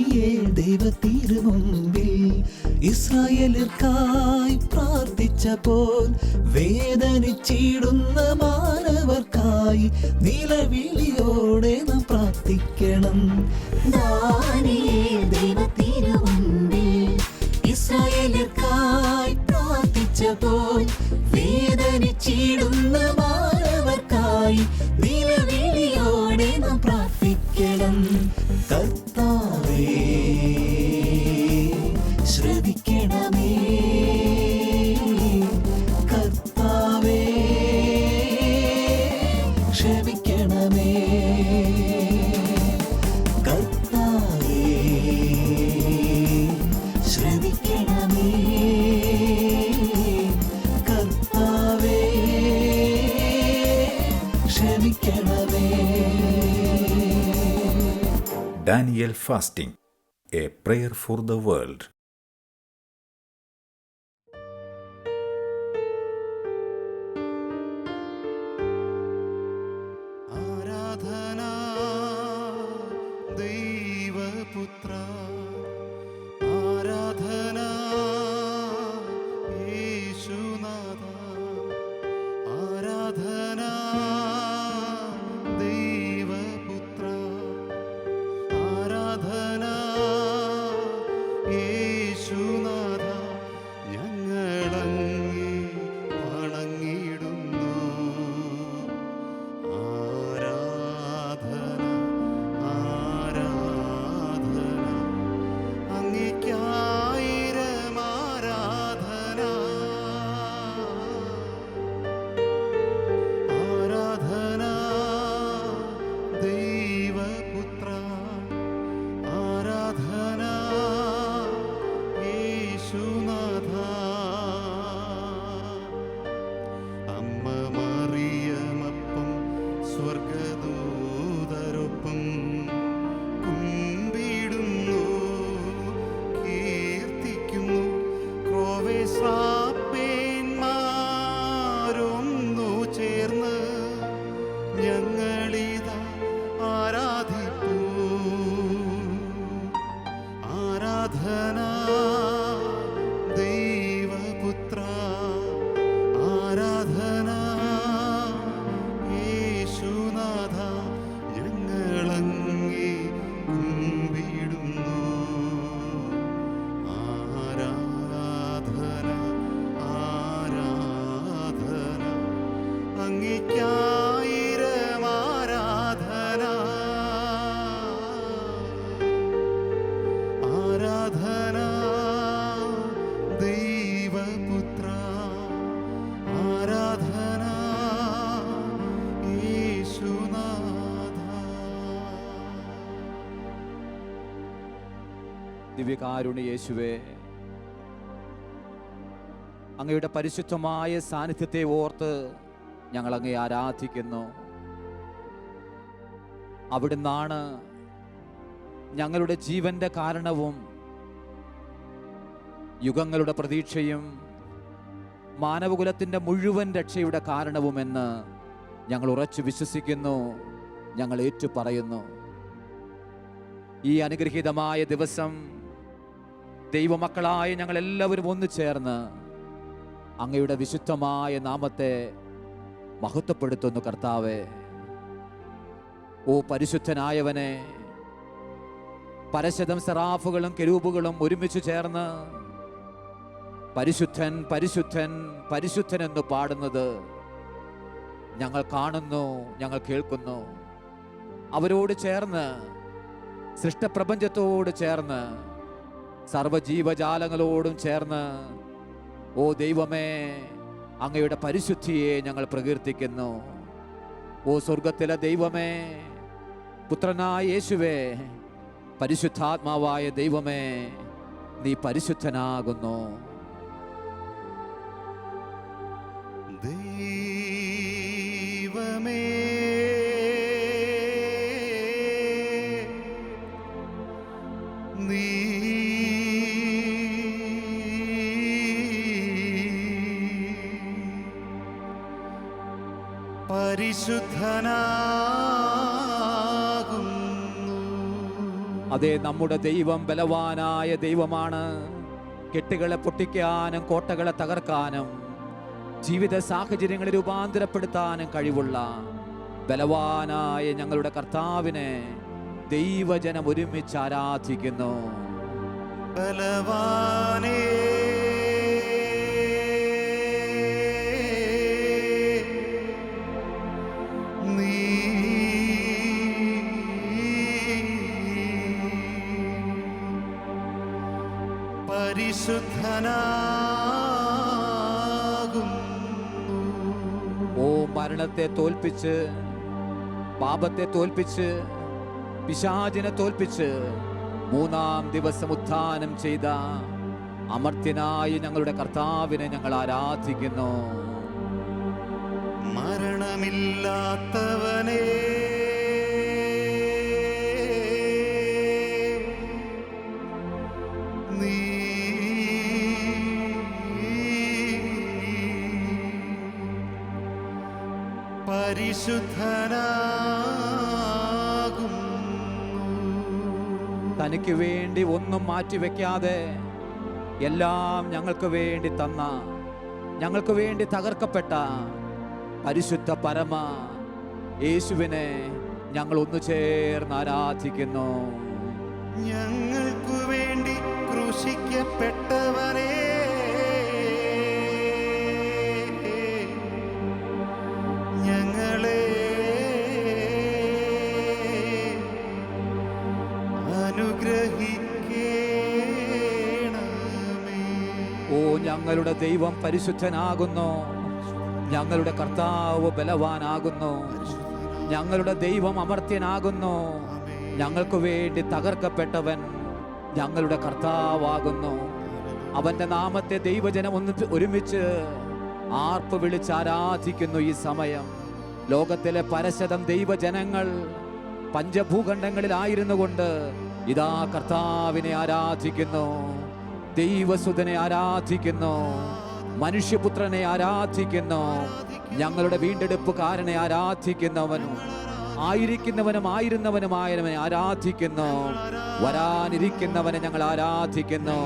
Daniel ദൈവത്തിരുമുമ്പിൽ ഇസ്രായേലിർക്കായി പ്രാർത്ഥിച്ചപ്പോൾ വേദനിച്ചിടുന്ന മാനവർക്കായി നിലവിളിയോടെ നാം പ്രാർത്ഥിക്കണം. ദാനിയേൽ ദൈവത്തിരുമുമ്പിൽ ഇസ്രായേലിർക്കായി പ്രാർത്ഥിച്ചപ്പോൾ വേദനിച്ചിടുന്ന മാനവർക്കായി നിലവിളിയോടെ നാം പ്രാർത്ഥിക്കണം. കർത്താവേ ശ്രദ്ധിക്കണമേ, കർത്താവേ ക്ഷമിക്കണമേ, കർത്താവേ ശ്രദ്ധിക്കണമേ, കർത്താവേ ക്ഷമിക്കണമേ. Daniel Fasting, a prayer for the world. ആരാധനാ ദൈവപുത്ര, ആരാധനാ യേശുനാഥ, ആരാധനാ ദൈവപുത്ര, ആരാധനാ യേശുനാഥ, ഞങ്ങളങ്ങേ വണങ്ങിടുന്നു. ആരാധന ആരാധന അങ്ങേയ്ക്കായിരം ആരാധന, ആരാധന ദൈവപുത്ര, ആരാധന യേശുനാഥ. അമ്മ മറിയമപ്പം സ്വർഗദൂതരൊപ്പം കുമ്പിടുന്നു, കീർത്തിക്കുന്നു. ക്രോവേശ്രാപ്പേന്മാരൊന്നു ചേർന്ന് ഞങ്ങളിതാ ആരാധിപ്പൂ. ആരാധന ദൈവപുത്ര, ആരാധന യേശുനാഥ, ഞങ്ങളങ്ങേ കുമ്പിടുന്നു. ആരാധന ആരാധന അങ്ങേയ്ക്കായിരം ആരാധന, ആരാധന ദൈവപുത്ര, ആരാധന യേശുനാഥ. ദിവ്യകാരുണ്യ യേശുവേ, അങ്ങയുടെ പരിശുദ്ധമായ സാന്നിധ്യത്തെ ഓർത്ത് ഞങ്ങൾ അങ്ങയെ ആരാധിക്കുന്നു. അവിടുന്നാണ് ഞങ്ങളുടെ ജീവന്റെ കാരണവും യുഗങ്ങളുടെ പ്രതീക്ഷയും മാനവകുലത്തിൻ്റെ മുഴുവൻ രക്ഷയുടെ കാരണവുമെന്ന് ഞങ്ങൾ ഉറച്ചു വിശ്വസിക്കുന്നു, ഞങ്ങൾ ഏറ്റുപറയുന്നു. ഈ അനുഗ്രഹീതമായ ദിവസം ദൈവമക്കളായ ഞങ്ങളെല്ലാവരും ഒന്നു ചേർന്ന് അങ്ങയുടെ വിശുദ്ധമായ നാമത്തെ മഹത്വപ്പെടുത്തുന്നു. കർത്താവേ, ഓ പരിശുദ്ധനായവനെ, പരശതം സെറാഫുകളും കെരൂബുകളും ഒരുമിച്ച് ചേർന്ന് പരിശുദ്ധൻ പരിശുദ്ധൻ പരിശുദ്ധൻ എന്ന് പാടുന്നത് ഞങ്ങൾ കാണുന്നു, ഞങ്ങൾ കേൾക്കുന്നു. അവരോട് ചേർന്ന്, സൃഷ്ടപ്രപഞ്ചത്തോട് ചേർന്ന്, സർവജീവജാലങ്ങളോടും ചേർന്ന്, ഓ ദൈവമേ, അങ്ങയുടെ പരിശുദ്ധിയെ ഞങ്ങൾ പ്രകീർത്തിക്കുന്നു. ഓ സ്വർഗത്തിലെ ദൈവമേ, പുത്രനായ യേശുവേ, പരിശുദ്ധാത്മാവായ ദൈവമേ, നീ പരിശുദ്ധനാകുന്നു. ദൈവമേ, നീ പരിശുദ്ധനാകുന്നു. അതേ, നമ്മുടെ ദൈവം ബലവാനായ ദൈവമാണ്. കെട്ടുകളെ പൊട്ടിക്കാനും കോട്ടകളെ തകർക്കാനും ജീവിത സാഹചര്യങ്ങളെ രൂപാന്തരപ്പെടുത്താനും കഴിവുള്ള ബലവാനായ ഞങ്ങളുടെ കർത്താവിനെ ദൈവജനം ഒരുമിച്ച് ആരാധിക്കുന്നു. ബലവാനേ, നീ പരിശുദ്ധനാകുന്നു. ഓ മരണത്തെ തോൽപ്പിച്ച്, പാപത്തെ തോൽപ്പിച്ച്, പിശാചിനെ തോൽപ്പിച്ച് മൂന്നാം ദിവസം ഉത്ഥാനം ചെയ്ത അമർത്യനായ ഞങ്ങളുടെ കർത്താവിനെ ഞങ്ങൾ ആരാധിക്കുന്നു. മരണമില്ലാത്തവനേ, നീ പരിശുദ്ധനാകുന്നു. തനിക്ക് വേണ്ടി ഒന്നും മാറ്റിവെക്കാതെ എല്ലാം ഞങ്ങൾക്ക് വേണ്ടി തന്ന, ഞങ്ങൾക്ക് വേണ്ടി തകർക്കപ്പെട്ട പരിശുദ്ധ പരമ യേശുവിനെ ഞങ്ങൾ ഒന്നു ചേർന്ന് ആരാധിക്കുന്നു. ഞങ്ങൾക്കു വേണ്ടി ക്രൂശിക്കപ്പെട്ടവനേ, ഞങ്ങളെ അനുഗ്രഹിക്കണമേ. ഓ ഞങ്ങളുടെ ദൈവം പരിശുദ്ധനാകുന്നു, ഞങ്ങളുടെ കർത്താവ് ബലവാനാകുന്നു, ഞങ്ങളുടെ ദൈവം അമർത്യനാകുന്നു, ഞങ്ങൾക്ക് വേണ്ടി തകർക്കപ്പെട്ടവൻ ഞങ്ങളുടെ കർത്താവാകുന്നു. അവന്റെ നാമത്തെ ദൈവജനം ഒരുമിച്ച് ആർപ്പ് വിളിച്ച് ആരാധിക്കുന്നു. ഈ സമയം ലോകത്തിലെ പരശതം ദൈവജനങ്ങൾ പഞ്ചഭൂഖണ്ഡങ്ങളിലായിരുന്നു കൊണ്ട് ഇതാ കർത്താവിനെ ആരാധിക്കുന്നു, ദൈവസുതനെ ആരാധിക്കുന്നു, മനുഷ്യപുത്രനെ ആരാധിക്കുന്നു, ഞങ്ങളുടെ വീണ്ടെടുപ്പുകാരനെ ആരാധിക്കുന്നവനും ആയിരിക്കുന്നവനും ആയിരുന്നവനുമായവനെ ആരാധിക്കുന്നു, വരാനിരിക്കുന്നവനെ ഞങ്ങൾ ആരാധിക്കുന്നു.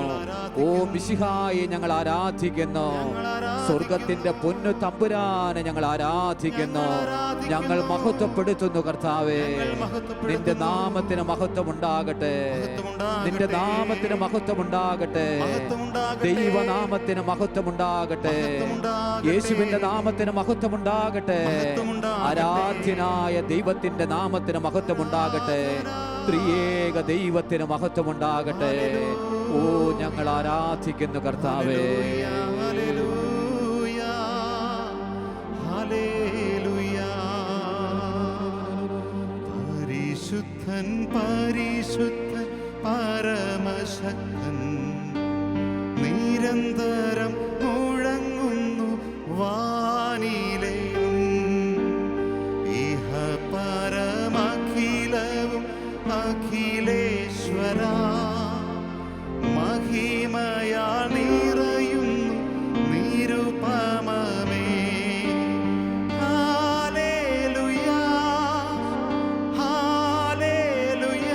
ഓ മിശിഹായെ ഞങ്ങൾ ആരാധിക്കുന്നു, സ്വർഗത്തിന്റെ പൊന്നു തമ്പുരാനെ ഞങ്ങൾ ആരാധിക്കുന്നു. ഞങ്ങൾ മഹത്വപ്പെടുത്തുന്നു കർത്താവേ, നിന്റെ നാമത്തിന് മഹത്വം ഉണ്ടാകട്ടെ, നിന്റെ നാമത്തിന് മഹത്വം ഉണ്ടാകട്ടെ, ദൈവനാമത്തിന് മഹത്വം ഉണ്ടാകട്ടെ, യേശുവിന്റെ നാമത്തിന് മഹത്വം ഉണ്ടാകട്ടെ, ആരാധ്യനായ ദൈവത്തിന്റെ നാമത്തിന് മഹത്വം ഉണ്ടാകട്ടെ, ത്രിയേക ദൈവത്തിന് മഹത്വം ഉണ്ടാകട്ടെ. ഓ ഞങ്ങൾ ആരാധിക്കുന്നു കർത്താവേ. Hallelujah, hallelujah. പരിശുദ്ധൻ പരിശുദ്ധൻ പരമശക്തൻ, നിരന്തരം മുഴങ്ങുന്നു വാനിലെയും ഇഹ പരമഖിലവും അഖിലേശ്വര മഹിമയാ നിറയുന്നു നിരുപമമേ. ഹല്ലേലൂയ, ഹല്ലേലൂയ,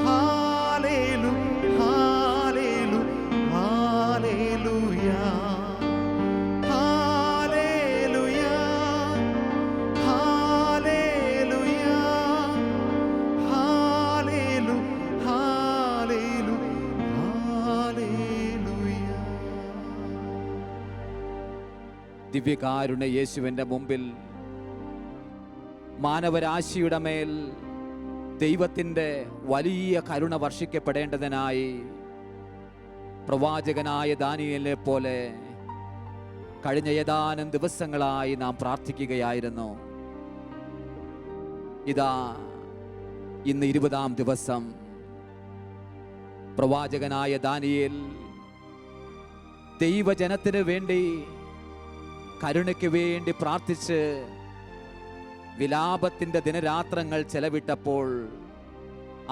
ഹല്ലേലൂ, ഹല്ലേലൂ, ഹല്ലേലൂയ, ഹല്ലേലൂയ, ഹല്ലേലൂയ, ഹല്ലേലൂ, ഹല്ലേലൂ, ഹല്ലേലൂയ. ദിവ്യകാരുണ്യ യേശുവിന്റെ മുമ്പിൽ മാനവരാശിയുടെ മേൽ ദൈവത്തിൻ്റെ വലിയ കരുണ വർഷിക്കപ്പെടേണ്ടതിനായി പ്രവാചകനായ ദാനിയേലിനെ പോലെ കഴിഞ്ഞ ഏതാനും ദിവസങ്ങളായി നാം പ്രാർത്ഥിക്കുകയായിരുന്നു. ഇതാ ഇന്ന് 20-ാം ദിവസം പ്രവാചകനായ ദാനിയേൽ ദൈവജനത്തിന് വേണ്ടി, കരുണയ്ക്ക് വേണ്ടി പ്രാർത്ഥിച്ച് വിലാപത്തിൻ്റെ ദിനരാത്രങ്ങൾ ചെലവിട്ടപ്പോൾ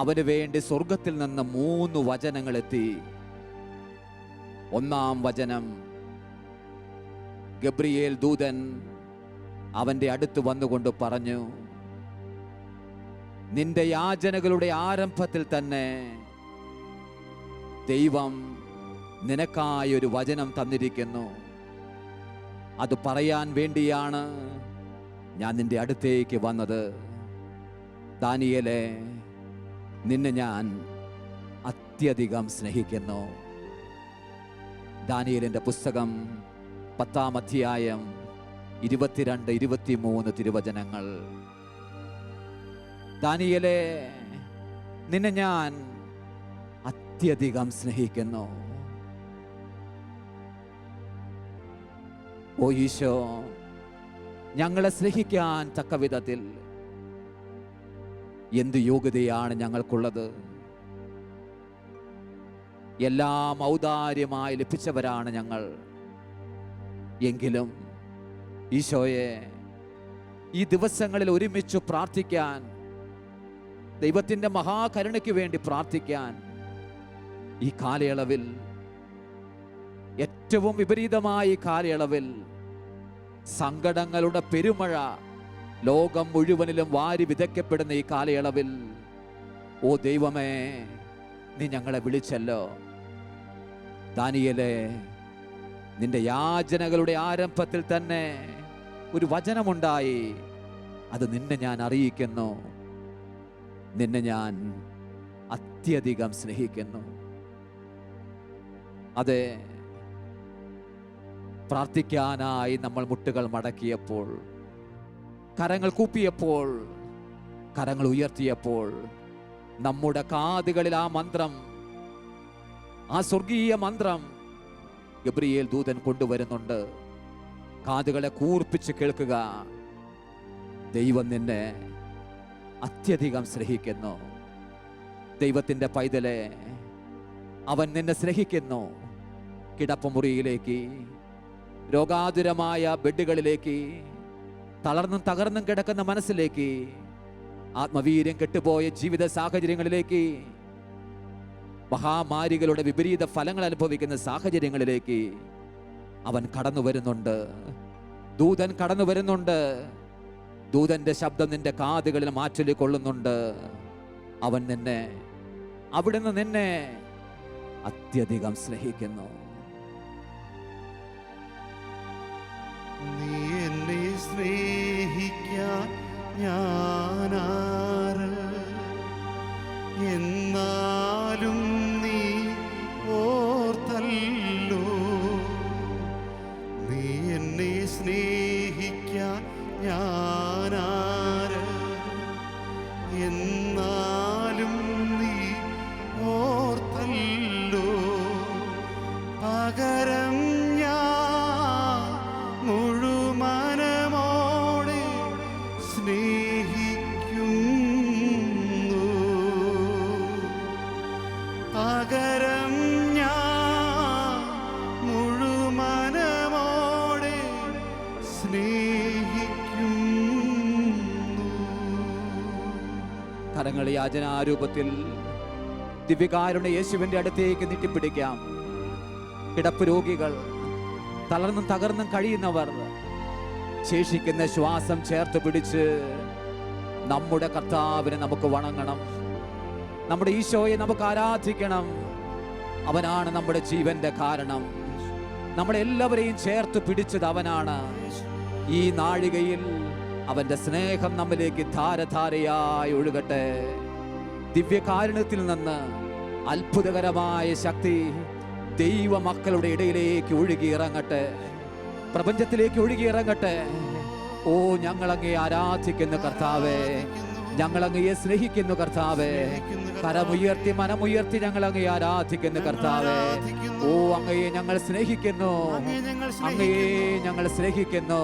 അവന് വേണ്ടി സ്വർഗത്തിൽ നിന്ന് 3 വചനങ്ങൾ എത്തി. ഒന്നാം വചനം, ഗബ്രിയേൽ ദൂതൻ അവൻ്റെ അടുത്ത് വന്നുകൊണ്ട് പറഞ്ഞു, നിന്റെ യാചനകളുടെ ആരംഭത്തിൽ തന്നെ ദൈവം നിനക്കായി ഒരു വചനം തന്നിരിക്കുന്നു. അത് പറയാൻ വേണ്ടിയാണ് ഞാൻ നിന്റെ അടുത്തേക്ക് വന്നത്. ദാനിയേലേ, നിന്നെ ഞാൻ അത്യധികം സ്നേഹിക്കുന്നു. ദാനിയേലിന്റെ പുസ്തകം 10-ാം അധ്യായം 22-23 തിരുവചനങ്ങൾ. ദാനിയേലേ, നിന്നെ ഞാൻ അത്യധികം സ്നേഹിക്കുന്നു. ഓ ഈശോ, ഞങ്ങളെ സ്നേഹിക്കാൻ തക്ക വിധത്തിൽ എന്ത് യോഗ്യതയാണ് ഞങ്ങൾക്കുള്ളത്? എല്ലാം ഔദാര്യമായി ലഭിച്ചവരാണ് ഞങ്ങൾ. എങ്കിലും ഈശോയെ, ഈ ദിവസങ്ങളിൽ ഒരുമിച്ച് പ്രാർത്ഥിക്കാൻ, ദൈവത്തിൻ്റെ മഹാകരുണയ്ക്ക് വേണ്ടി പ്രാർത്ഥിക്കാൻ ഈ കാലയളവിൽ, ഏറ്റവും വിപരീതമായ ഈ കാലയളവിൽ, സങ്കടങ്ങളുടെ പെരുമഴ ലോകം മുഴുവനിലും വാരി വിതയ്ക്കപ്പെടുന്ന ഈ കാലയളവിൽ, ഓ ദൈവമേ, നീ ഞങ്ങളെ വിളിച്ചല്ലോ. ദാനിയേലേ, നിന്റെ യാചനകളുടെ ആരംഭത്തിൽ തന്നെ ഒരു വചനമുണ്ടായി. അത് നിന്നെ ഞാൻ അറിയിക്കുന്നു. നിന്നെ ഞാൻ അത്യധികം സ്നേഹിക്കുന്നു. അതെ, പ്രാർത്ഥിക്കാനായി നമ്മൾ മുട്ടുകൾ മടക്കിയപ്പോൾ, കരങ്ങൾ കൂപ്പിയപ്പോൾ, കരങ്ങൾ ഉയർത്തിയപ്പോൾ, നമ്മുടെ കാതുകളിൽ ആ മന്ത്രം, ആ സ്വർഗീയ മന്ത്രം ഗബ്രിയേൽ ദൂതൻ കൊണ്ടുവരുന്നുണ്ട്. കാതുകളെ കൂർപ്പിച്ച് കേൾക്കുക. ദൈവം നിന്നെ അത്യധികം സ്നേഹിക്കുന്നു. ദൈവത്തിൻ്റെ പൈതലെ, അവൻ നിന്നെ സ്നേഹിക്കുന്നു. കിടപ്പുമുറിയിലേക്ക്, രോഗാതുരമായ ബെഡുകളിലേക്ക്, തളർന്നും തകർന്നും കിടക്കുന്ന മനസ്സിലേക്ക്, ആത്മവീര്യം കെട്ടുപോയ ജീവിത സാഹചര്യങ്ങളിലേക്ക്, മഹാമാരികളുടെ വിപരീത ഫലങ്ങൾ അനുഭവിക്കുന്ന സാഹചര്യങ്ങളിലേക്ക് അവൻ കടന്നു വരുന്നുണ്ട്. ദൂതൻ കടന്നു വരുന്നുണ്ട്. ദൂതന്റെ ശബ്ദം നിന്റെ കാതുകളിൽ മാറ്റൊലി കൊള്ളുന്നുണ്ട്. അവൻ നിന്നെ, അവിടുന്ന് നിന്നെ അത്യധികം സ്നേഹിക്കുന്നു. നീ എന്നെ സ്നേഹിക്കാൻ ഞാനാര്? എന്നാലും നീ ഓർത്തല്ലോ. നീ എന്നെ സ്നേഹിക്കാൻ ഞാനാര്? എന്നാലും നീ ഓർത്തല്ലോ. പകരം ഞാൻ മുഴുമനമോടെ സ്നേഹിക്കുന്നു. പകരം ഞാൻ മുഴുമനമോടെ സ്നേഹിക്കുന്നു. കരങ്ങൾ യാചനാരൂപത്തിൽ ദിവ്യകാരുണ്യ യേശുവിന്റെ അടുത്തേക്ക് നീട്ടിപ്പിടിക്കാം. കിടപ്പ് രോഗികൾ, തളർന്നും തകർന്നും കഴിയുന്നവർ, ശേഷിക്കുന്ന ശ്വാസം ചേർത്ത് പിടിച്ച് നമ്മുടെ കർത്താവിനെ നമുക്ക് വണങ്ങണം. നമ്മുടെ ഈശോയെ നമുക്ക് ആരാധിക്കണം. അവനാണ് നമ്മുടെ ജീവന്റെ കാരണം. നമ്മളെല്ലാവരെയും ചേർത്ത് പിടിച്ചത് അവനാണ്. ഈ നാഴികയിൽ അവന്റെ സ്നേഹം നമ്മിലേക്ക് ധാരധാരയായി ഒഴുകട്ടെ. ദിവ്യകാരുണ്യത്തിൽ നിന്ന് അത്ഭുതകരമായ ശക്തി ദൈവമക്കളുടെ ഇടയിലേക്ക് ഒഴുകിയിറങ്ങട്ടെ, പ്രപഞ്ചത്തിലേക്ക് ഒഴുകിയിറങ്ങട്ടെ. ഓ, ഞങ്ങളങ്ങയെ ആരാധിക്കുന്ന കർത്താവേ, ഞങ്ങളങ്ങയെ സ്നേഹിക്കുന്നു കർത്താവേ. കരമുയർത്തി മനമുയർത്തി ഞങ്ങളങ്ങയെ ആരാധിക്കുന്നു കർത്താവേ. ഓ, അങ്ങയെ ഞങ്ങൾ സ്നേഹിക്കുന്നു, അങ്ങയെ ഞങ്ങൾ സ്നേഹിക്കുന്നു.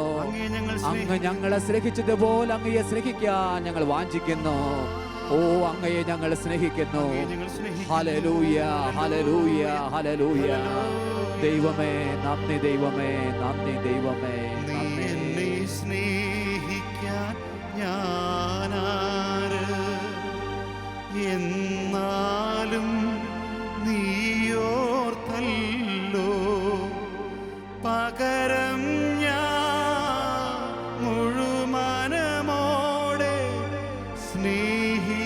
അങ്ങ് ഞങ്ങളെ സ്നേഹിച്ചതുപോലെ അങ്ങയെ സ്നേഹിക്കാൻ ഞങ്ങൾ വാഞ്ചിക്കുന്നു. ഓ, അങ്ങയെ ഞങ്ങൾ സ്നേഹിക്കുന്നു. ഹല്ലേലൂയ, ഹല്ലേലൂയ, ഹല്ലേലൂയ. ദൈവമേ നന്ദി, ദൈവമേ നന്ദി, ദൈവമേ നീ എന്നെ സ്നേഹിക്കാൻ ഞാനാര്? എന്നാലും നീയോർത്തല്ലോ. പകരം ഞാൻ മുഴുമനമോടെ സ്നേഹി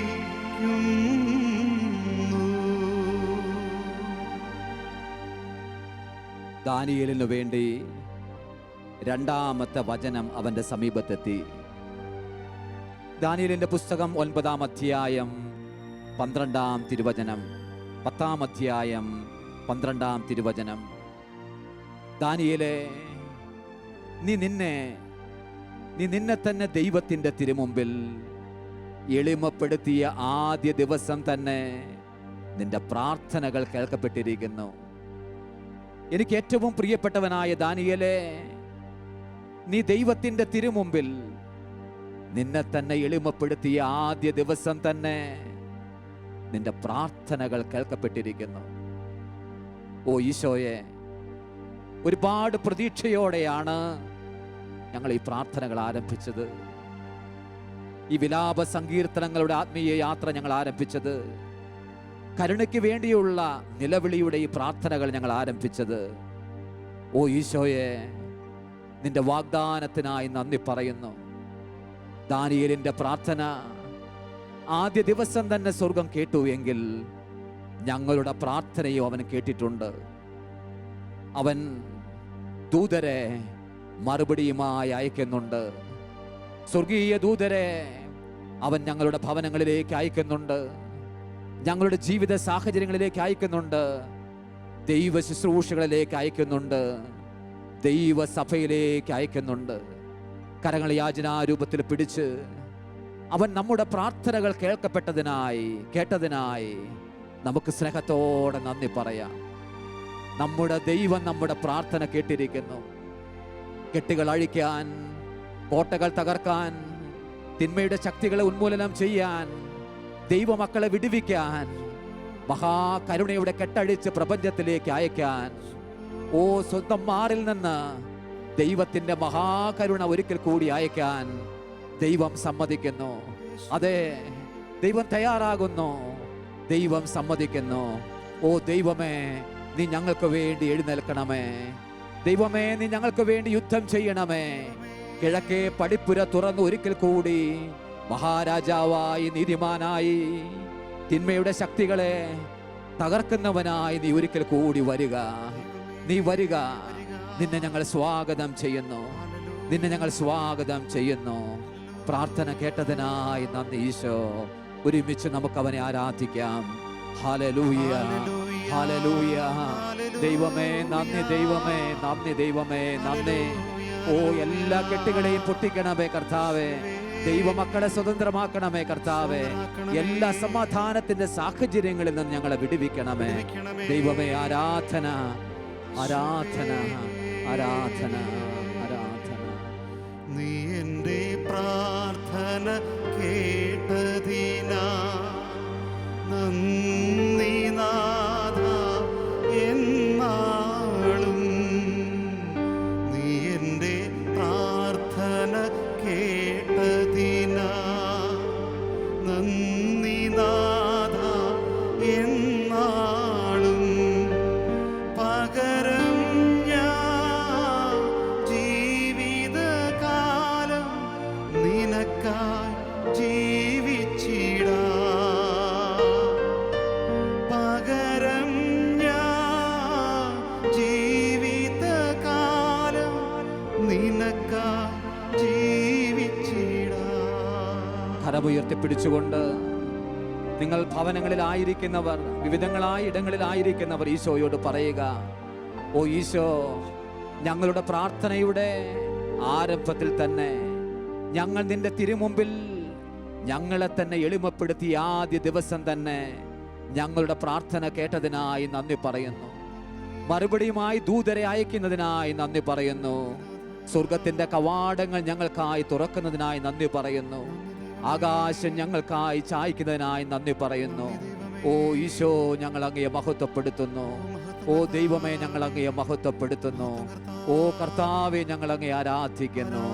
ദാനിയേലിനു വേണ്ടി രണ്ടാമത്തെ വചനം അവന്റെ സമീപത്തെത്തി. ദാനിയേലിന്റെ പുസ്തകം 9-ാം അധ്യായം 12-ാം തിരുവചനം, 10-ാം അധ്യായം 12-ാം തിരുവചനം. ദാനിയേലേ, നീ നിന്നെ തന്നെ ദൈവത്തിൻ്റെ തിരുമുമ്പിൽ എളിമപ്പെടുത്തിയ ആദ്യ ദിവസം തന്നെ നിന്റെ പ്രാർത്ഥനകൾ കേൾക്കപ്പെട്ടിരിക്കുന്നു. എനിക്ക് ഏറ്റവും പ്രിയപ്പെട്ടവനായ ദാനിയേലേ, നീ ദൈവത്തിൻ്റെ തിരുമുമ്പിൽ നിന്നെ തന്നെ എളിമപ്പെടുത്തിയ ആദ്യ ദിവസം തന്നെ നിന്റെ പ്രാർത്ഥനകൾ കേൾക്കപ്പെട്ടിരിക്കുന്നു. ഓ ഈശോയെ, ഒരുപാട് പ്രതീക്ഷയോടെയാണ് ഞങ്ങൾ ഈ പ്രാർത്ഥനകൾ ആരംഭിച്ചത്. ഈ വിലാപ സങ്കീർത്തനങ്ങളുടെ ആത്മീയ യാത്ര ഞങ്ങൾ ആരംഭിച്ചത്, കരുണയ്ക്ക് വേണ്ടിയുള്ള നിലവിളിയുടെ ഈ പ്രാർത്ഥനകൾ ഞങ്ങൾ ആരംഭിച്ചത്. ഓ ഈശോയെ, നിന്റെ വാഗ്ദാനത്തിനായി നന്ദി പറയുന്നു. ദാനിയേലിന്റെ പ്രാർത്ഥന ആദ്യ ദിവസം തന്നെ സ്വർഗം കേട്ടു എങ്കിൽ ഞങ്ങളുടെ പ്രാർത്ഥനയും അവൻ കേട്ടിട്ടുണ്ട്. അവൻ ദൂതരെ മറുപടിയുമായി അയക്കുന്നുണ്ട്. സ്വർഗീയ ദൂതരെ അവൻ ഞങ്ങളുടെ ഭവനങ്ങളിലേക്ക് അയക്കുന്നുണ്ട്, ഞങ്ങളുടെ ജീവിത സാഹചര്യങ്ങളിലേക്ക് അയക്കുന്നുണ്ട്, ദൈവ ശുശ്രൂഷകളിലേക്ക് അയക്കുന്നുണ്ട്, ദൈവസഭയിലേക്ക് അയക്കുന്നുണ്ട്. കരങ്ങൾ യാചനാരൂപത്തിൽ പിടിച്ച് അവൻ നമ്മുടെ പ്രാർത്ഥനകൾ കേട്ടതിനായി നമുക്ക് സ്നേഹത്തോടെ നന്ദി പറയാം. നമ്മുടെ ദൈവം നമ്മുടെ പ്രാർത്ഥന കേട്ടിരിക്കുന്നു. കെട്ടുകൾ അഴിക്കാൻ, കോട്ടകൾ തകർക്കാൻ, തിന്മയുടെ ശക്തികളെ ഉന്മൂലനം ചെയ്യാൻ, ദൈവമക്കളെ വിടുവിക്കാൻ, മഹാകരുണയുടെ കെട്ടഴിച്ച് പ്രപഞ്ചത്തിലേക്ക് അയക്കാൻ, ഓ സ്വന്തം മാറിൽ നിന്ന് ദൈവത്തിൻ്റെ മഹാകരുണ ഒരിക്കൽ കൂടി അയക്കാൻ ദൈവം സമ്മതിക്കുന്നു. അതെ, ദൈവം തയ്യാറാകുന്നു, ദൈവം സമ്മതിക്കുന്നു. ഓ ദൈവമേ, നീ ഞങ്ങൾക്ക് വേണ്ടി എഴുന്നേൽക്കണമേ. ദൈവമേ, നീ ഞങ്ങൾക്ക് വേണ്ടി യുദ്ധം ചെയ്യണമേ. കിഴക്കേ പടിപ്പുര തുറന്ന് ഒരിക്കൽ കൂടി മഹാരാജാവായി, നീതിമാനായി, തിന്മയുടെ ശക്തികളെ തകർക്കുന്നവനായി നീ ഒരിക്കൽ കൂടി വരിക. നീ വരിക. നിന്നെ ഞങ്ങൾ സ്വാഗതം ചെയ്യുന്നു, നിന്നെ ഞങ്ങൾ സ്വാഗതം ചെയ്യുന്നു. പ്രാർത്ഥന കേട്ടതിനായി നന്ദി ഈശോ. ഒരുമിച്ച് നമുക്ക് അവനെ ആരാധിക്കാം. Hallelujah, hallelujah. ദൈവമേ നന്ദി, ദൈവമേ നന്ദി, ദൈവമേ നന്ദി. ഓ എല്ലാ കെട്ടുകളെയും പൊട്ടിക്കണമേ കർത്താവേ. ദൈവമക്കളെ സ്വതന്ത്രമാക്കണമേ കർത്താവേ. എല്ലാ സമാധാനത്തിന്റെ സാഹചര്യങ്ങളിൽ നിന്ന് ഞങ്ങളെ വിടുവിക്കണമേ ദൈവമേ. ആരാധന, ആരാധന, ആരാധന, ആരാധന. നീ എൻ്റെ പ്രാർത്ഥന കേട്ടതിനാ നന്ദി നാഥ എന്നാളും. നീ എൻ്റെ പ്രാർത്ഥന കേട്ടതിനാ നന്ദി നാഥ എന്നാളും. പകരം ഞാൻ ജീവിതകാലം നിനക്കായി ജീവിച്ചിടാ. പകരം ഞാൻ ജീവിതകാലം നിനക്കായി ജീവിച്ചിടാ. കരമുയർത്തിപ്പിടിച്ചുകൊണ്ട് നിങ്ങൾ ഭവനങ്ങളിലായിരിക്കുന്നവർ, വിവിധങ്ങളായ ഇടങ്ങളിലായിരിക്കുന്നവർ ഈശോയോട് പറയുക, ഓ ഈശോ, ഞങ്ങളുടെ പ്രാർത്ഥനയുടെ ആരംഭത്തിൽ തന്നെ ഞങ്ങൾ നിന്റെ തിരുമുമ്പിൽ ഞങ്ങളെ തന്നെ എളിമപ്പെടുത്തി ആദ്യ ദിവസം തന്നെ ഞങ്ങളുടെ പ്രാർത്ഥന കേട്ടതിനായി നന്ദി പറയുന്നു. മറുപടിയുമായി ദൂതരെ അയക്കുന്നതിനായി നന്ദി പറയുന്നു. സ്വർഗത്തിന്റെ കവാടങ്ങൾ ഞങ്ങൾക്കായി തുറക്കുന്നതിനായി നന്ദി പറയുന്നു. ആകാശം ഞങ്ങൾക്കായി ചായ്ക്കുന്നതിനായി നന്ദി പറയുന്നു. ഓ ഈശോ, ഞങ്ങൾ അങ്ങയെ മഹത്വപ്പെടുത്തുന്നു. ഓ ദൈവമേ, ഞങ്ങൾ അങ്ങയെ മഹത്വപ്പെടുത്തുന്നു. ഓ കർത്താവേ, ഞങ്ങൾ അങ്ങയെ ആരാധിക്കുന്നു.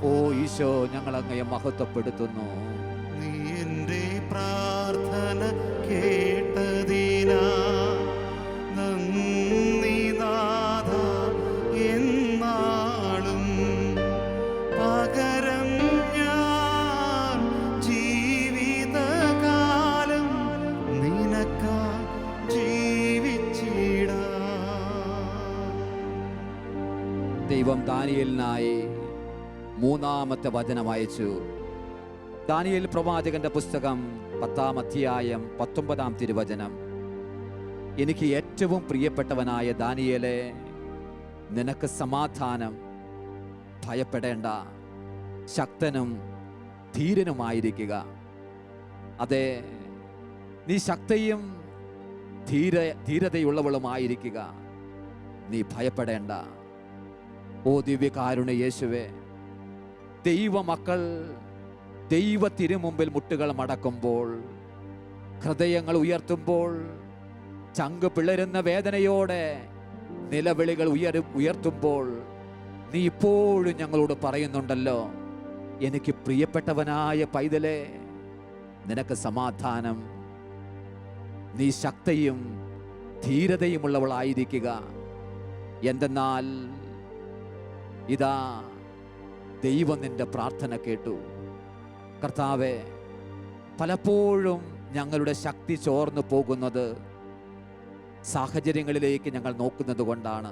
ഓ ഈശോ, ഞങ്ങൾ അങ്ങയെ മഹത്വപ്പെടുത്തുന്നു. നീ എൻ്റെ പ്രാർത്ഥന കേട്ടതിനാ നന്ദി നാഥ എന്നാളും. പകരം ഞാൻ ജീവിതകാലം നിനക്കായി ജീവിച്ചിടാ. ദൈവം ദാനിയേലിനായി മൂന്നാമത്തെ വചനം അയച്ചു. ദാനിയേൽ പ്രവാചകന്റെ പുസ്തകം 10-ാം അധ്യായം 19-ാം തിരുവചനം. എനിക്ക് ഏറ്റവും പ്രിയപ്പെട്ടവനായ ദാനിയേലേ, നിനക്ക് സമാധാനം, ഭയപ്പെടേണ്ട, ശക്തനും ധീരനുമായിരിക്കുക. അതെ, നീ ശക്തയും ധീരതയുള്ളവളുമായിരിക്കുക, നീ ഭയപ്പെടേണ്ട. ഓ ദിവ്യകാരുണ്യ യേശുവേ, ദൈവമക്കൾ ദൈവ തിരുമുമ്പിൽ മുട്ടുകൾ മടക്കുമ്പോൾ, ഹൃദയങ്ങൾ ഉയർത്തുമ്പോൾ, ചങ്ക് പിളരുന്ന വേദനയോടെ നിലവിളികൾ ഉയർത്തുമ്പോൾ, നീ ഇപ്പോഴും ഞങ്ങളോട് പറയുന്നുണ്ടല്ലോ, എനിക്ക് പ്രിയപ്പെട്ടവനായ പൈതലേ, നിനക്ക് സമാധാനം, നീ ശക്തയും ധീരതയുമുള്ളവളായിരിക്കുക. എന്തെന്നാൽ ഇതാ ദൈവം നിന്റെ പ്രാർത്ഥന കേട്ടു. കർത്താവേ, പലപ്പോഴും ഞങ്ങളുടെ ശക്തി ചോർന്നു പോകുന്നത് സാഹചര്യങ്ങളിലേക്ക് ഞങ്ങൾ നോക്കുന്നത് കൊണ്ടാണ്,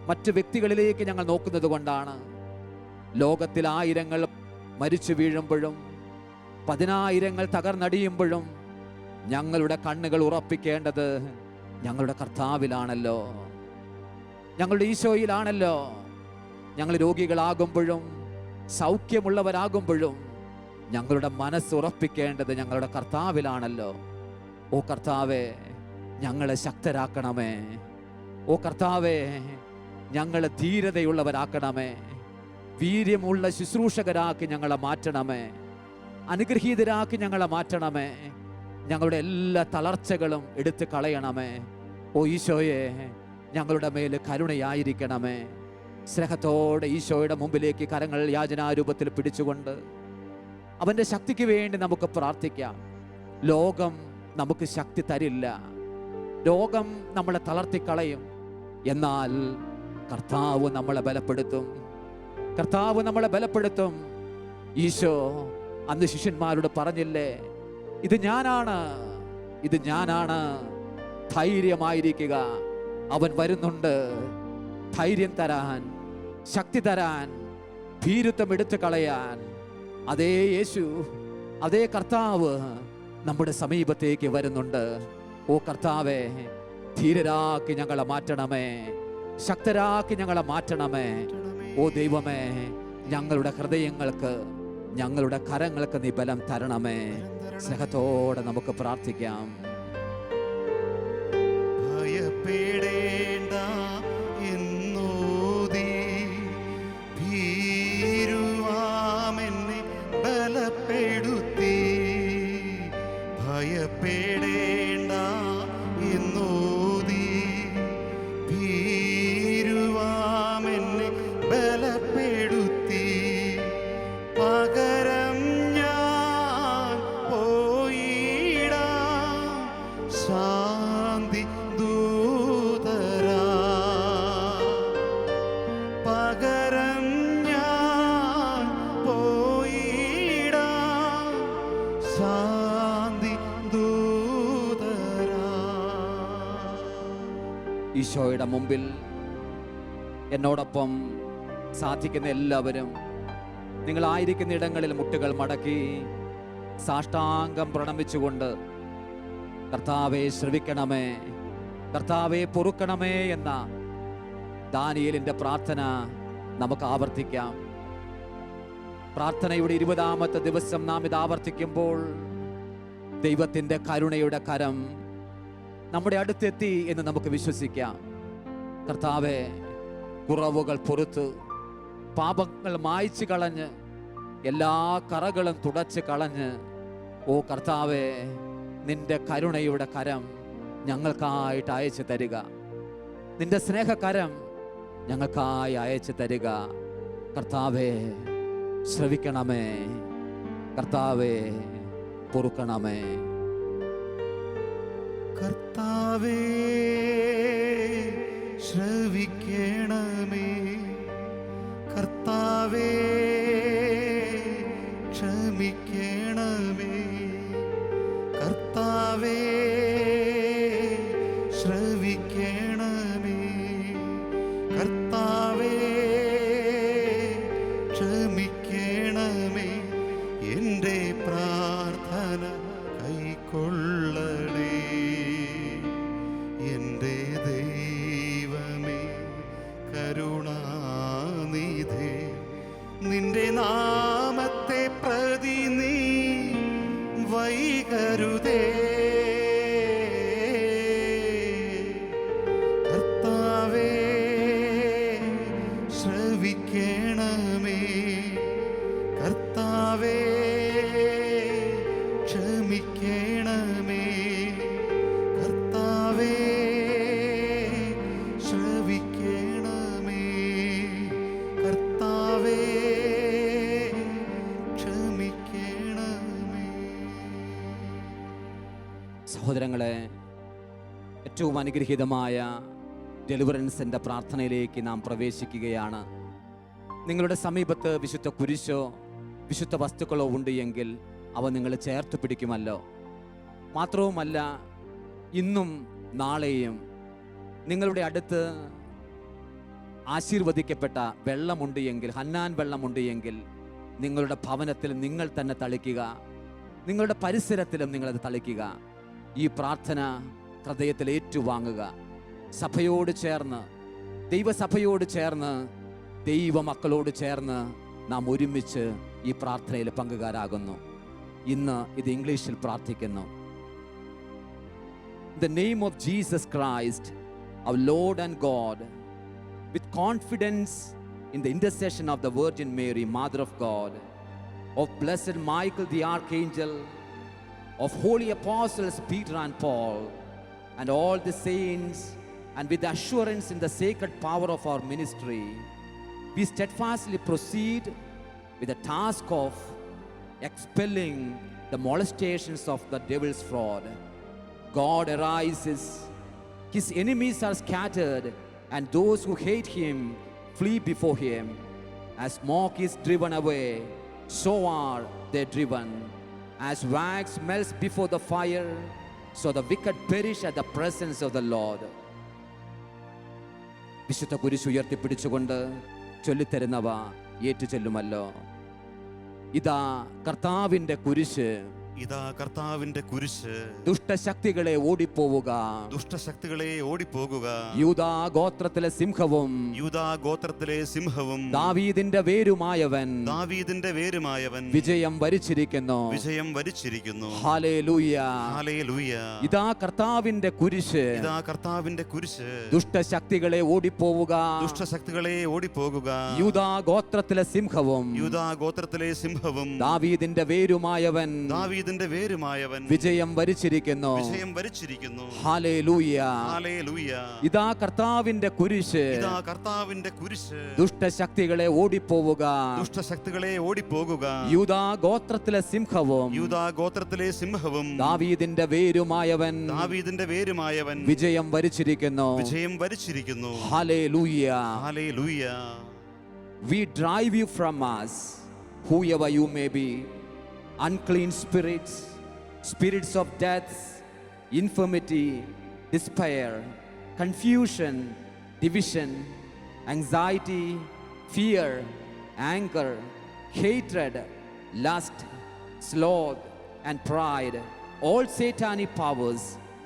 മറ്റു വ്യക്തികളിലേക്ക് ഞങ്ങൾ നോക്കുന്നത് കൊണ്ടാണ്. ലോകത്തിൽ 1000 മരിച്ചു വീഴുമ്പോഴും 10,000 തകർന്നടിയുമ്പോഴും ഞങ്ങളുടെ കണ്ണുകൾ ഉറപ്പിക്കേണ്ടത് ഞങ്ങളുടെ കർത്താവിലാണല്ലോ, ഞങ്ങളുടെ ഈശോയിലാണല്ലോ. ഞങ്ങൾ രോഗികളാകുമ്പോഴും സൗഖ്യമുള്ളവരാകുമ്പോഴും ഞങ്ങളുടെ മനസ്സ് ഉറപ്പിക്കേണ്ടത് ഞങ്ങളുടെ കർത്താവിലാണല്ലോ. ഓ കർത്താവേ, ഞങ്ങളെ ശക്തരാക്കണമേ. ഓ കർത്താവേ, ഞങ്ങളെ ധീരതയുള്ളവരാക്കണമേ. വീര്യമുള്ള ശുശ്രൂഷകരാക്കി ഞങ്ങളെ മാറ്റണമേ. അനുഗ്രഹീതരാക്കി ഞങ്ങളെ മാറ്റണമേ. ഞങ്ങളുടെ എല്ലാ തളർച്ചകളും എടുത്തു കളയണമേ. ഓ ഈശോയെ, ഞങ്ങളുടെ മേൽ കരുണയായിരിക്കണമേ. സ്നേഹത്തോടെ ഈശോയുടെ മുമ്പിലേക്ക് കരങ്ങൾ യാചനാരൂപത്തിൽ പിടിച്ചുകൊണ്ട് അവൻ്റെ ശക്തിക്ക് വേണ്ടി നമുക്ക് പ്രാർത്ഥിക്കാം. ലോകം നമുക്ക് ശക്തി തരില്ല, ലോകം നമ്മളെ തളർത്തിക്കളയും. എന്നാൽ കർത്താവ് നമ്മളെ ബലപ്പെടുത്തും, കർത്താവ് നമ്മളെ ബലപ്പെടുത്തും. ഈശോ അന്ന് ശിഷ്യന്മാരോട് പറഞ്ഞില്ലേ, ഇത് ഞാനാണ്, ഇത് ഞാനാണ്, ധൈര്യമായിരിക്കുക, അവൻ വരുന്നുണ്ട് ധൈര്യം തരാൻ, ശക്തി തരാൻ, ഭീരുത്വം എടുത്തു കളയാൻ. അതേ യേശു, അതേ കർത്താവ് നമ്മുടെ സമീപത്തേക്ക് വരുന്നുണ്ട്. ഓ കർത്താവേ, ധീരരാക്കി ഞങ്ങളെ മാറ്റണമേ, ശക്തരാക്കി ഞങ്ങളെ മാറ്റണമേ. ഓ ദൈവമേ, ഞങ്ങളുടെ ഹൃദയങ്ങൾക്ക്, ഞങ്ങളുടെ കരങ്ങൾക്ക് നീ ബലം തരണമേ. സ്നേഹത്തോടെ നമുക്ക് പ്രാർത്ഥിക്കാം. ഭയപ്പെടേണ്ട എന്നോതി ഭീരുവാമെന്നെ ബലപ്പെടുത്തി. ഭയപ്പെടേണ്ട എന്നോതി ഭീരുവാമെന്നെ ബലപ്പെടുത്തി. പകരം ഞാൻ പോയിടാം ശാന്തി ദൂതരാ. പകരം ഞാൻ പോയിടാം ശാന്തി ദൂതരാ. ഈശോയുടെ മുമ്പിൽ എന്നോടൊപ്പം സാധിക്കുന്ന എല്ലാവരും നിങ്ങളായിരിക്കുന്ന ഇടങ്ങളിൽ മുട്ടുകൾ മടക്കി സാഷ്ടാംഗം പ്രണമിച്ചുകൊണ്ട് കർത്താവെ ശ്രവിക്കണമേ, കർത്താവെ പൊറുക്കണമേ എന്ന ദാനിയേലിന്റെ പ്രാർത്ഥന നമുക്ക് ആവർത്തിക്കാം. പ്രാർത്ഥനയുടെ 20-ാമത്തെ ദിവസം നാം ഇത് ആവർത്തിക്കുമ്പോൾ ദൈവത്തിൻ്റെ കരുണയുടെ കരം നമ്മുടെ അടുത്തെത്തി എന്ന് നമുക്ക് വിശ്വസിക്കാം. കർത്താവെ, കുറവുകൾ പൊറുത്ത്, പാപങ്ങൾ മായ്ച്ചു കളഞ്ഞ്, എല്ലാ കറകളും തുടച്ച് കളഞ്ഞ്, ഓ കർത്താവെ, നിന്റെ കരുണയുടെ കരം ഞങ്ങൾക്കായിട്ട് അയച്ചു തരിക. നിന്റെ സ്നേഹകരം ഞങ്ങൾക്കായി അയച്ചു തരിക. കർത്താവെ ശ്രവിക്കണമേ, കർത്താവെ പൊറുക്കണമേ. കർത്താവേ ശ്രവിക്കണമേ, കർത്താവേ ക്ഷമിക്കണമേ, കർത്താവേ ശ്രവിക്കണമേ, കർത്താവേ പ്രാർത്ഥന കൈക്കൊള്ളണേ. എൻ്റെ ദൈവമേ കരുണാനിധേ, നിന്റെ നാമത്തെ പ്രതി നീ വൈകരുതേ. കർത്താവേ ശ്രവിക്കണമേ, കർത്താവേ ക്ഷമിക്കണമേ, കർത്താവേ ശ്രവിക്കണമേ, കർത്താവേ ക്ഷമിക്കണമേ. സഹോദരങ്ങളെ, ഏറ്റവും അനുഗ്രഹീതമായ ഡെലിവറൻസിൻ്റെ പ്രാർത്ഥനയിലേക്ക് നാം പ്രവേശിക്കുകയാണ്. നിങ്ങളുടെ സമീപത്ത് വിശുദ്ധ കുരിശോ വിശുദ്ധ വസ്തുക്കളോ ഉണ്ട് എങ്കിൽ അവ നിങ്ങൾ ചേർത്ത് പിടിക്കുമല്ലോ. മാത്രവുമല്ല, ഇന്നും നാളെയും നിങ്ങളുടെ അടുത്ത് ആശീർവദിക്കപ്പെട്ട വെള്ളമുണ്ട് എങ്കിൽ, ഹന്നാൻ വെള്ളമുണ്ട് എങ്കിൽ, നിങ്ങളുടെ ഭവനത്തിൽ നിങ്ങൾ തന്നെ തളിക്കുക, നിങ്ങളുടെ പരിസരത്തിലും നിങ്ങളത് തളിക്കുക. ഈ പ്രാർത്ഥന ഹൃദയത്തിൽ ഏറ്റുവാങ്ങുക. സഭയോട് ചേർന്ന്, ദൈവസഭയോട് ചേർന്ന്, ദൈവമക്കളോട് ചേർന്ന് നാം ഒരുമിച്ച് ഈ പ്രാർത്ഥനയിൽ പങ്കുകാരാകുന്നു. ഇന്ന് ഇത് ഇംഗ്ലീഷിൽ പ്രാർത്ഥിക്കുന്നു. The name of Jesus Christ, our Lord and God, with confidence in the intercession of the Virgin Mary, Mother of God, of blessed Michael the Archangel, of holy apostles Peter and Paul, and all the saints, and with assurance in the sacred power of our ministry, we steadfastly proceed with the task of expelling the molestations of the devil's fraud. God arises, his enemies are scattered, and those who hate him flee before him. As smoke is driven away, so are they driven. As wax melts before the fire, so the wicked perish at the presence of the Lord. വിശുദ്ധ കുരിശ് ഉയർത്തിപ്പിടിച്ചുകൊണ്ട് ചൊല്ലിത്തരുന്നവ ഏറ്റുചൊല്ലുമല്ലോ. ഇതാ കർത്താവിന്റെ കുരിശ്, ഇതാ കർത്താവിന്റെ കുരിശ്, ദുഷ്ടശക്തികളെ ഓടിപ്പോവുക, ദുഷ്ടശക്തികളെ ഓടിപ്പോകുക. യൂദാ ഗോത്രത്തിലെ സിംഹവും, യൂദാ ഗോത്രത്തിലെ സിംഹവും, ദാവീദിന്റെ വേരുമായവൻ, ദാവീദിന്റെ വേരുമായവൻ വിജയം വരിച്ചിരിക്കുന്നു. വിജയം വരിച്ചിരിക്കുന്നു. ഹല്ലേലൂയ, ഹല്ലേലൂയ. ഇതാ കർത്താവിന്റെ കുരിശ്, ഇതാ കർത്താവിന്റെ കുരിശ്, ദുഷ്ടശക്തികളെ ഓടിപ്പോവുക, ദുഷ്ടശക്തികളെ ഓടിപ്പോകുക. യൂദാ ഗോത്രത്തിലെ സിംഹവും, യൂദാ ഗോത്രത്തിലെ സിംഹവും, ദാവീദിന്റെ വേരുമായവൻ, ദാവീദിന്റെ വേരുമായവൻ വിജയം വരിച്ചിരിക്കുന്നു. വിജയം വരിച്ചിരിക്കുന്നു. ഹല്ലേലൂയ, ഹല്ലേലൂയ. ഇതാ കർത്താവിന്റെ കുരിശ്, ഇതാ കർത്താവിന്റെ കുരിശ്, ദുഷ്ടശക്തികളെ ഓടിപ്പോവുക, ദുഷ്ടശക്തികളെ ഓടിപ്പോകുക. യൂദാ ഗോത്രത്തിലെ സിംഹവും, യൂദാ ഗോത്രത്തിലെ സിംഹവും, ദാവീദിന്റെ വേരുമായവൻ, ദാവീദിന്റെ വേരുമായവൻ വിജയം വരിച്ചിരിക്കുന്നു. വിജയം വരിച്ചിരിക്കുന്നു. ഹല്ലേലൂയ. ഹല്ലേലൂയ. We drive you from us, whoever you may be, unclean spirits, spirits of death, infirmity, despair, confusion, division, anxiety, fear, anger, hatred, lust, sloth, and pride, all satanic powers,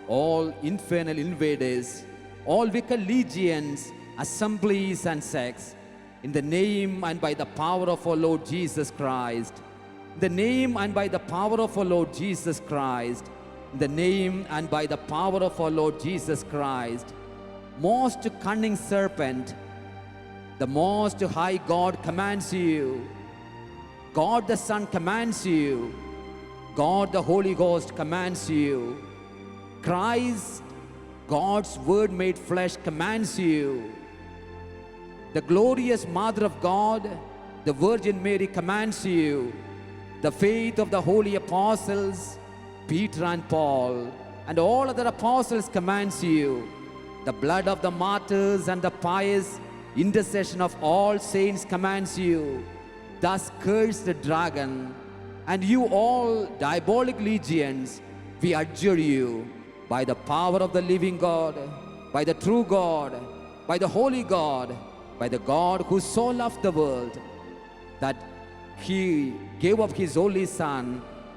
all infernal invaders, all wicked legions, assemblies, and sects, in the name and by the power of our Lord Jesus Christ, in the name and by the power of our Lord Jesus Christ, in the name and by the power of our Lord Jesus Christ, most cunning serpent, the most high God commands you, God the Son commands you, God the Holy Ghost commands you, Christ, God's word made flesh, commands you, the glorious Mother of God, the Virgin Mary, commands you, the faith of the holy apostles, Peter and Paul, and all other apostles commands you, the blood of the martyrs and the pious intercession of all saints commands you. Thus curse the dragon, and you all diabolic legions, we adjure you by the power of the living God, by the true God, by the holy God, by the God who so loved the world, that he gave up his only Son,